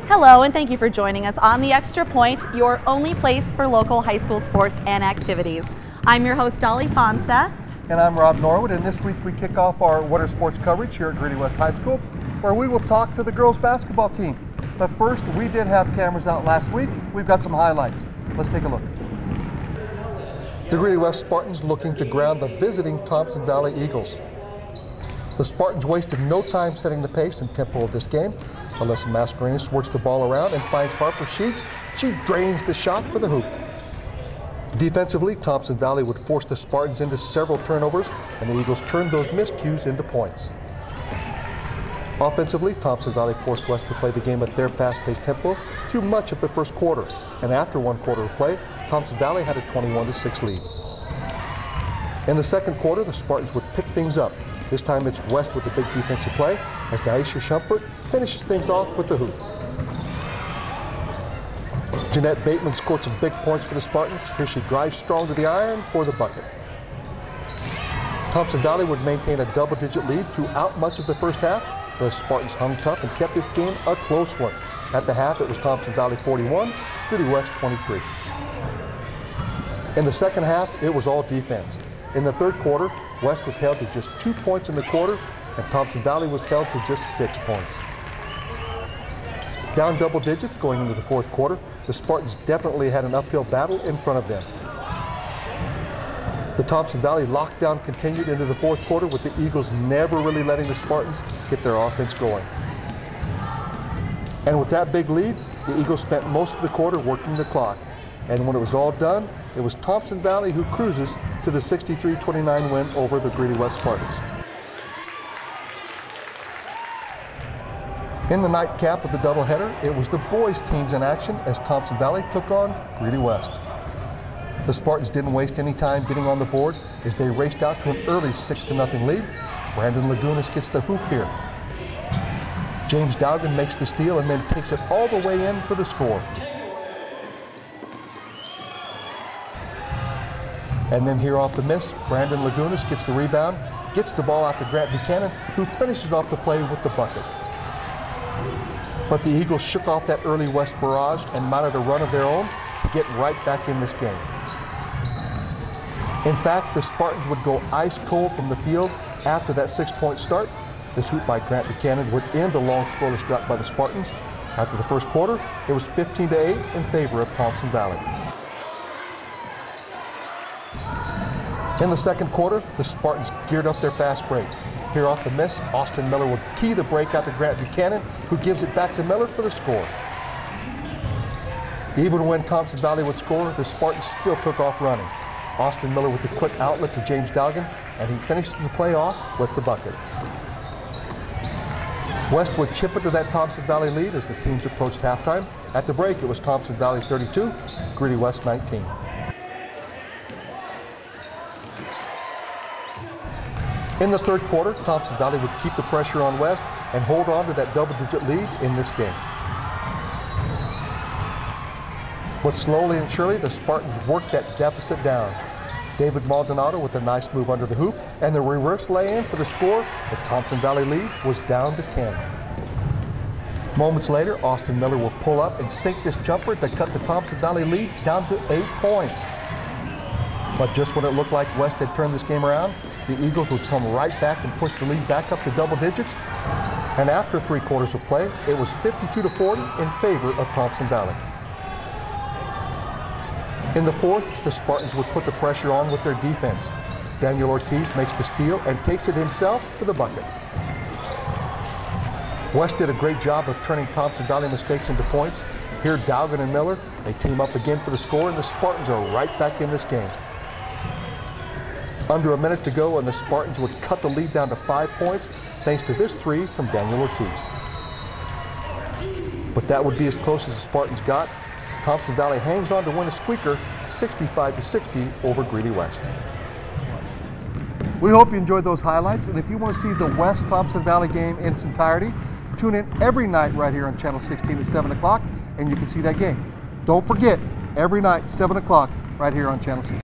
Hello, and thank you for joining us on The Extra Point, your only place for local high school sports and activities. I'm your host, Dolly Fonsa. And I'm Rob Norwood, and this week we kick off our winter sports coverage here at Greeley West High School, where we will talk to the girls basketball team. But first, we did have cameras out last week. We've got some highlights. Let's take a look. The Greeley West Spartans looking to ground the visiting Thompson Valley Eagles. The Spartans wasted no time setting the pace and tempo of this game. Alyssa Mascarenas works the ball around and finds Harper Sheets. She drains the shot for the hoop. Defensively, Thompson Valley would force the Spartans into several turnovers, and the Eagles turned those miscues into points. Offensively, Thompson Valley forced West to play the game at their fast-paced tempo through much of the first quarter, and after one quarter of play, Thompson Valley had a 21-6 lead. In the second quarter, the Spartans would pick things up. This time it's West with a big defensive play as Daisha Shumpert finishes things off with the hoop. Jeanette Bateman scored some big points for the Spartans. Here she drives strong to the iron for the bucket. Thompson Valley would maintain a double-digit lead throughout much of the first half, but the Spartans hung tough and kept this game a close one. At the half, it was Thompson Valley 41, Greeley West 23. In the second half, it was all defense. In the third quarter, West was held to just 2 points in the quarter, and Thompson Valley was held to just 6 points. Down double digits going into the fourth quarter, the Spartans definitely had an uphill battle in front of them. The Thompson Valley lockdown continued into the fourth quarter, with the Eagles never really letting the Spartans get their offense going. And with that big lead, the Eagles spent most of the quarter working the clock. And when it was all done, it was Thompson Valley who cruises to the 63-29 win over the Greeley West Spartans. In the nightcap of the doubleheader, it was the boys' teams in action as Thompson Valley took on Greeley West. The Spartans didn't waste any time getting on the board as they raced out to an early 6-0 lead. Brandon Lagunas gets the hoop here. James Dowgan makes the steal and then takes it all the way in for the score. And then here off the miss, Brandon Lagunas gets the rebound, gets the ball out to Grant Buchanan, who finishes off the play with the bucket. But the Eagles shook off that early West barrage and mounted a run of their own to get right back in this game. In fact, the Spartans would go ice cold from the field after that 6-point start. This hoop by Grant Buchanan would end a long scoreless drought by the Spartans. After the first quarter, it was 15-8 in favor of Thompson Valley. In the second quarter, the Spartans geared up their fast break. Here off the miss, Austin Miller would key the break out to Grant Buchanan, who gives it back to Miller for the score. Even when Thompson Valley would score, the Spartans still took off running. Austin Miller with the quick outlet to James Dowgan, and he finishes the play off with the bucket. West would chip into that Thompson Valley lead as the teams approached halftime. At the break, it was Thompson Valley 32, Greeley West 19. In the third quarter, Thompson Valley would keep the pressure on West and hold on to that double-digit lead in this game. But slowly and surely, the Spartans worked that deficit down. David Maldonado with a nice move under the hoop, and the reverse lay-in for the score. The Thompson Valley lead was down to 10. Moments later, Austin Miller will pull up and sink this jumper to cut the Thompson Valley lead down to 8 points. But just when it looked like West had turned this game around, the Eagles would come right back and push the lead back up to double digits. And after 3 quarters of play, it was 52-40 in favor of Thompson Valley. In the fourth, the Spartans would put the pressure on with their defense. Daniel Ortiz makes the steal and takes it himself for the bucket. West did a great job of turning Thompson Valley mistakes into points. Here, Dowgan and Miller, they team up again for the score, and the Spartans are right back in this game. Under a minute to go, and the Spartans would cut the lead down to 5 points thanks to this three from Daniel Ortiz. But that would be as close as the Spartans got. Thompson Valley hangs on to win a squeaker 65-60 over Greeley West. We hope you enjoyed those highlights, and if you want to see the West Thompson Valley game in its entirety, tune in every night right here on Channel 16 at 7 o'clock, and you can see that game. Don't forget, every night, 7 o'clock, right here on Channel 16.